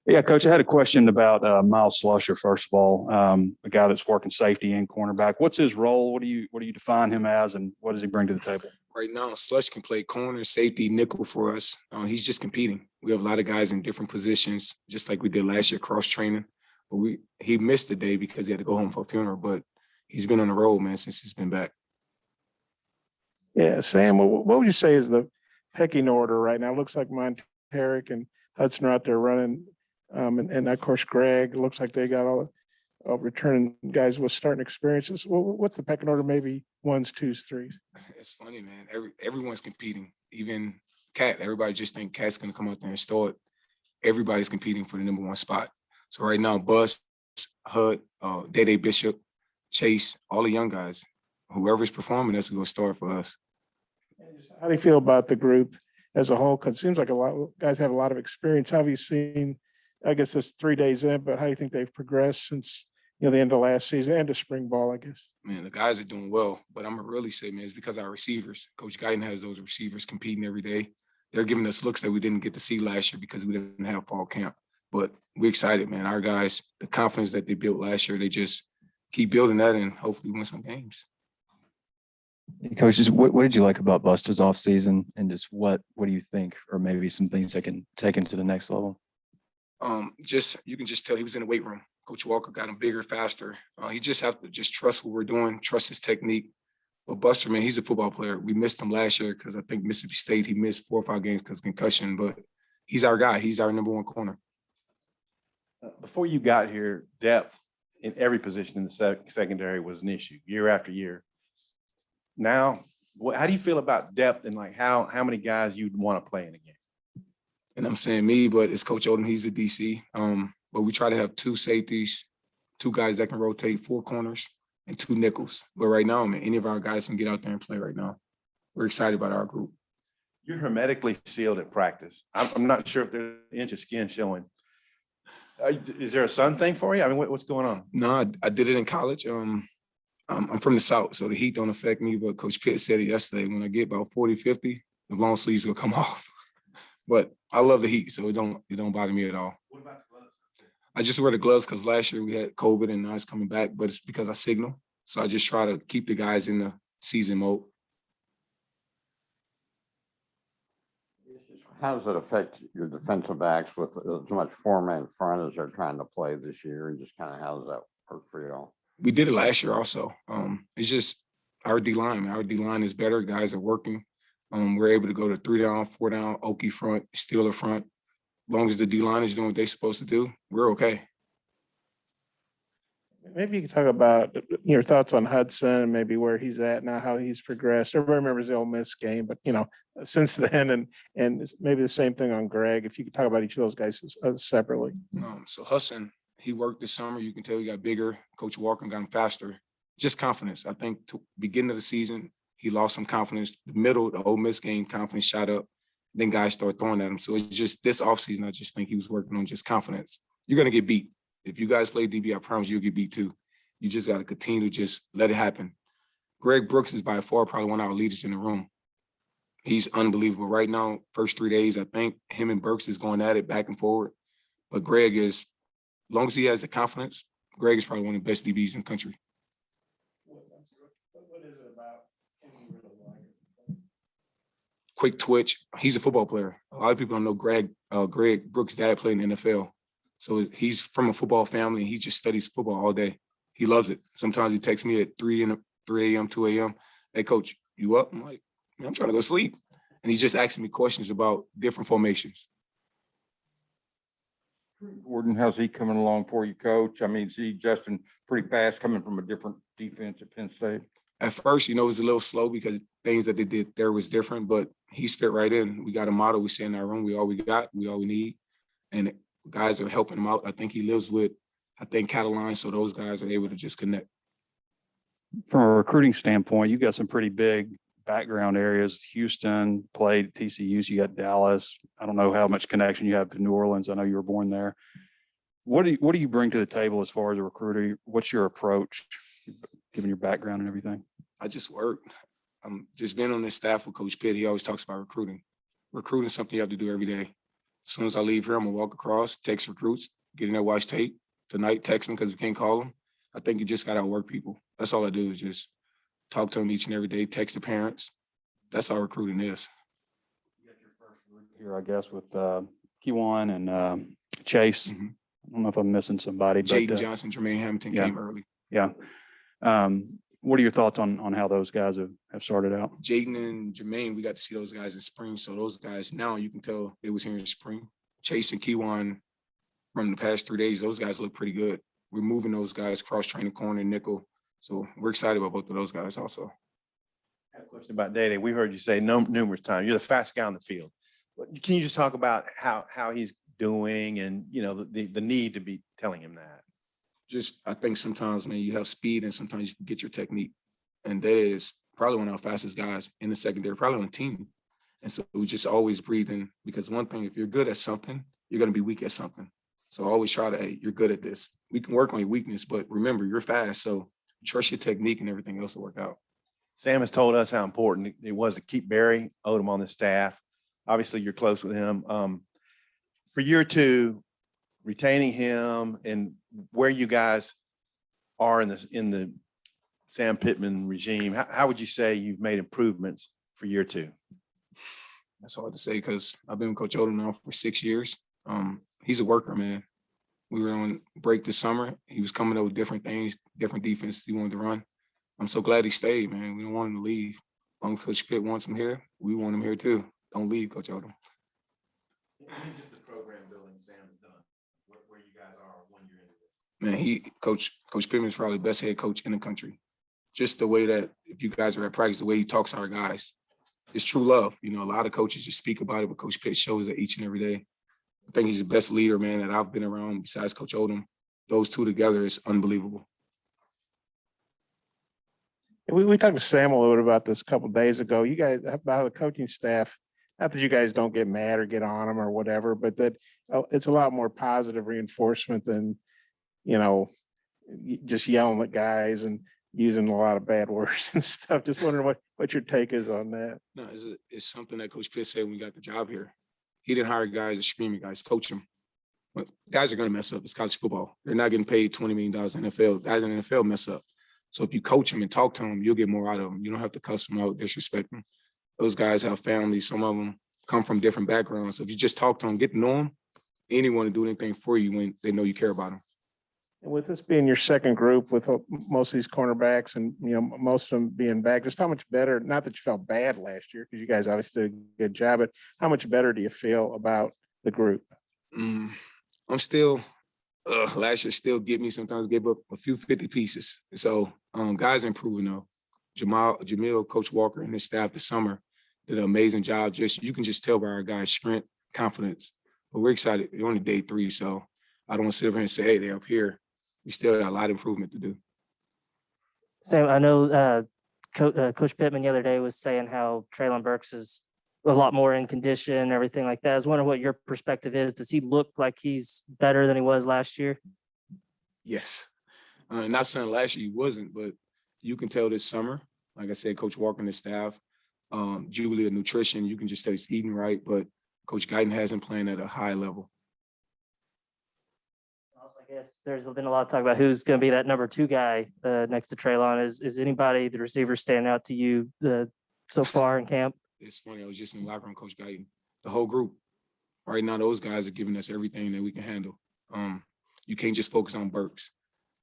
Yeah, Coach, I had a question about Miles Slusher, first of all, a guy that's working safety and cornerback. What's his role? What do you define him as, and what does he bring to the table? Right now, Slush can play corner, safety, nickel for us. He's just competing. We have a lot of guys in different positions, just like we did last year, cross training. But he missed a day because he had to go home for a funeral. But he's been on the road, man, since he's been back. Yeah, Sam, what would you say is the pecking order right now? It looks like Monteric and Hudson are out there running. And of course, Greg, looks like they got all returning guys with starting experiences. What's the pecking order? Maybe ones, twos, threes? It's funny, man. Everyone's competing. Even Cat, everybody just think Cat's going to come out there and start. Everybody's competing for the number one spot. So right now, Bus, Hud, Dede Bishop, Chase, all the young guys, whoever's performing, that's going to start for us. How do you feel about the group as a whole? Because it seems like a lot of guys have a lot of experience. How have you seen, I guess it's 3 days in, but how do you think they've progressed since, the end of last season and to spring ball, I guess? Man, the guys are doing well, but I'm going to really say, man, it's because our receivers. Coach Guyton has those receivers competing every day. They're giving us looks that we didn't get to see last year because we didn't have fall camp. But we're excited, man. Our guys, the confidence that they built last year, they just keep building that and hopefully win some games. Coach, just what did you like about Buster's offseason, and just what do you think, or maybe some things that can take him to the next level? Just you can just tell he was in the weight room. Coach Walker got him bigger, faster. He just have to just trust what we're doing, trust his technique. But Buster, man, he's a football player. We missed him last year because I think Mississippi State, he missed 4 or 5 games because of concussion, but he's our guy. He's our number one corner. Before you got here, depth in every position in the secondary was an issue year after year. Now, how do you feel about depth and like how many guys you'd want to play in a game? And I'm saying me, but it's Coach Odom. He's the DC. But we try to have 2 safeties, 2 guys that can rotate, 4 corners, and 2 nickels. But right now, man, any of our guys can get out there and play right now. We're excited about our group. You're hermetically sealed at practice. I'm not sure if there's an inch of skin showing. Is there a sun thing for you? I mean, what's going on? No, I did it in college. I'm from the South, so the heat don't affect me. But Coach Pitt said it yesterday. When I get about 40, 50, the long sleeves will come off. But I love the heat, so it don't bother me at all. What about the gloves? I just wear the gloves because last year we had COVID and now it's coming back, but it's because I signal. So I just try to keep the guys in the season mode. How does it affect your defensive backs with as much 4-man front as they're trying to play this year, and just kind of how does that work for you all? We did it last year also. It's just our D-line. Our D-line is better. Guys are working. We're able to go to 3 down, 4 down, Okie front, Steeler front. As long as the D-line is doing what they're supposed to do, we're okay. Maybe you could talk about your thoughts on Hudson and maybe where he's at now, how he's progressed. Everybody remembers the Ole Miss game, but since then, and maybe the same thing on Greg. If you could talk about each of those guys separately. So Hudson, he worked this summer. You can tell he got bigger. Coach Walker got him faster. Just confidence. I think to beginning of the season, he lost some confidence. The middle, the Ole Miss game, confidence shot up. Then guys start throwing at him. So it's just this offseason, I just think he was working on just confidence. You're going to get beat. If you guys play DB, I promise you'll get beat too. You just got to continue to just let it happen. Greg Brooks is by far probably one of our leaders in the room. He's unbelievable. Right now, first 3 days, I think him and Burks is going at it back and forward. But Greg is, as long as he has the confidence, Greg is probably one of the best DBs in the country. What is it about him you really like? Quick twitch. He's a football player. A lot of people don't know Greg Brooks' dad played in the NFL. So he's from a football family, and he just studies football all day. He loves it. Sometimes he texts me at 3 a.m., 2 a.m. Hey, Coach, you up? I'm like, I'm trying to go sleep. And he's just asking me questions about different formations. Gordon, how's he coming along for you, Coach? I mean, is he adjusting pretty fast coming from a different defense at Penn State? At first, it was a little slow because things that they did there was different, but he's fit right in. We got a model. We say in our room, we all we got, we all we need. And guys are helping him out. I think he lives with, Cataline, so those guys are able to just connect. From a recruiting standpoint, you've got some pretty big background areas. Houston played TCU, so you got Dallas. I don't know how much connection you have to New Orleans. I know you were born there. What do you bring to the table as far as a recruiter? What's your approach, given your background and everything? I just work. I'm just being on this staff with Coach Pitt. He always talks about recruiting. Recruiting is something you have to do every day. As soon as I leave here, I'm gonna walk across, text recruits, get in there, watch tape. Tonight, text them because we can't call them. I think you just gotta outwork people. That's all I do is just talk to them each and every day, text the parents. That's all recruiting is. Here, I guess, with Kiwan and Chase. Mhm. I don't know if I'm missing somebody, but Jaden Johnson, Jermaine Hamilton yeah. came early. yeah. What are your thoughts on how those guys have started out? Jaden and Jermaine, we got to see those guys in spring. So those guys now you can tell they was here in spring. Chase and Kiwan from the past 3 days, those guys look pretty good. We're moving those guys cross training corner, nickel. So we're excited about both of those guys also. I have a question about Day. We heard you say numerous times, you're the fastest guy on the field. Can you just talk about how he's doing and, you know, the need to be telling him that? Just, I think sometimes, man, you have speed and sometimes you forget your technique. And that is probably one of our fastest guys in the secondary, probably on the team. And so we just always breathing because one thing, if you're good at something, you're going to be weak at something. So always try to, hey, you're good at this. We can work on your weakness, but remember, you're fast. So trust your technique and everything else will work out. Sam has told us how important it was to keep Barry Odom on the staff. Obviously, you're close with him. For year two, retaining him and where you guys are in the Sam Pittman regime, how would you say you've made improvements for year two? That's hard to say because I've been with Coach Odom now for 6 years. He's a worker, man. We were on break this summer. He was coming up with different things, different defenses he wanted to run. I'm so glad he stayed, man. We don't want him to leave. As long as Coach Pitt wants him here, we want him here too. Don't leave, Coach Odom. Just the program building Sam has done, where you guys are 1 year into this. Man, Coach Pittman is probably the best head coach in the country. Just the way that if you guys are at practice, the way he talks to our guys, it's true love. You know, a lot of coaches just speak about it, but Coach Pitt shows it each and every day. I think he's the best leader, man, that I've been around besides Coach Odom. Those two together is unbelievable. We talked to Sam a little bit about this a couple of days ago. You guys, about the coaching staff, not that you guys don't get mad or get on them or whatever, but that it's a lot more positive reinforcement than, you know, just yelling at guys and using a lot of bad words and stuff. Just wondering what your take is on that. No, it's something that Coach Pitt said when we got the job here. He didn't hire guys to scream at guys, coach them. But guys are going to mess up. It's college football. They're not getting paid $20 million in the NFL. Guys in the NFL mess up. So if you coach them and talk to them, you'll get more out of them. You don't have to cuss them out, disrespect them. Those guys have families. Some of them come from different backgrounds. So if you just talk to them, get to know them, anyone to do anything for you when they know you care about them. And with this being your second group with most of these cornerbacks and, you know, most of them being back, just how much better, not that you felt bad last year, because you guys obviously did a good job, but how much better do you feel about the group? I'm still, last year still get me sometimes give up a few 50 pieces. So guys are improving though. Jamil, Coach Walker and his staff this summer did an amazing job. Just you can just tell by our guys' strength, confidence. But we're excited. We're only day 3, so I don't want to sit up here and say, hey, they're up here. We still got a lot of improvement to do. Sam, I know Coach Pittman the other day was saying how Traylon Burks is a lot more in condition and everything like that. I was wondering what your perspective is. Does he look like he's better than he was last year? Yes. Not saying last year he wasn't, but you can tell this summer, like I said, Coach Walker and his staff, Julia Nutrition, you can just tell he's eating right, but Coach Guyton has him playing at a high level. I guess there's been a lot of talk about who's going to be that number 2 guy next to Traylon. Is anybody, the receiver, standing out to you so far in camp? It's funny. I was just in the locker room, Coach Guyton. The whole group. Right now, those guys are giving us everything that we can handle. You can't just focus on Burks.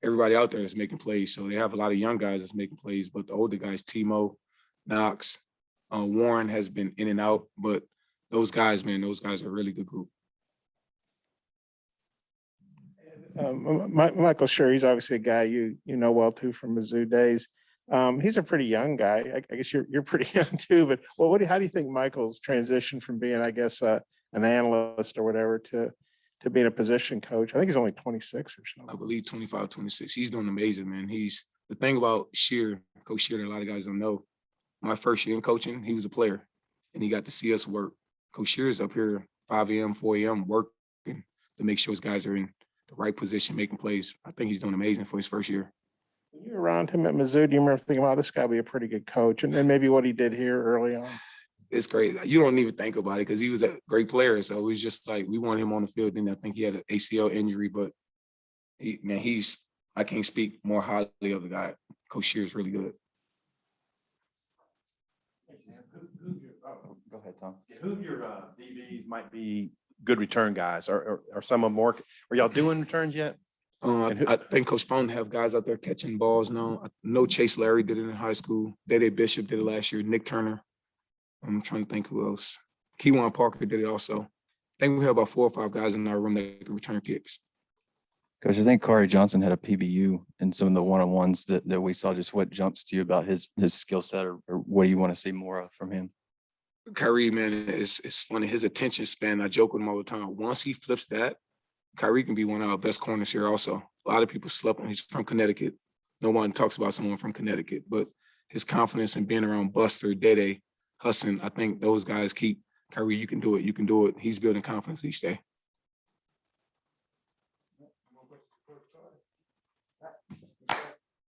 Everybody out there is making plays. So they have a lot of young guys that's making plays, but the older guys, Timo, Knox, Warren has been in and out. But those guys, man, those guys are a really good group. Michael Sure, he's obviously a guy you know well too from Mizzou days. He's a pretty young guy. I guess you're pretty young too. But well, how do you think Michael's transition from being, I guess, an analyst or whatever to being a position coach? I think he's only 26 or so. I believe 25, 26. He's doing amazing, man. The thing about Shear, Coach Shear, that a lot of guys don't know. My first year in coaching, he was a player, and he got to see us work. Coach Shear is up here 5 a.m., 4 a.m. working to make sure his guys are in the right position, making plays. I think he's doing amazing for his first year. When you were around him at Mizzou, do you remember thinking, wow, this guy will be a pretty good coach? And then maybe what he did here early on? it's great. You don't even think about it because he was a great player. So it was just like we want him on the field. Then I think he had an ACL injury, but I can't speak more highly of the guy. Coach Shear is really good. Go ahead, Tom. Who of your DBs might be good return guys? Or some of them more, are y'all doing returns yet? And who- I think Coach Spohn have guys out there catching balls now. I know Chase Larry did it in high school. Dede Bishop did it last year. Nick Turner. I'm trying to think who else. Keywan Parker did it also. I think we have about 4 or 5 guys in our room that can return kicks. Coach, I think Corey Johnson had a PBU in some of the one-on-ones that we saw. Just what jumps to you about his skill set, or what do you want to see more of from him? Kyrie, man, it's funny. His attention span, I joke with him all the time. Once he flips that, Kyrie can be one of our best corners here also. A lot of people slept on. He's from Connecticut. No one talks about someone from Connecticut, but his confidence in being around Buster, Dede, Hudson, I think those guys keep Kyrie, you can do it. You can do it. He's building confidence each day.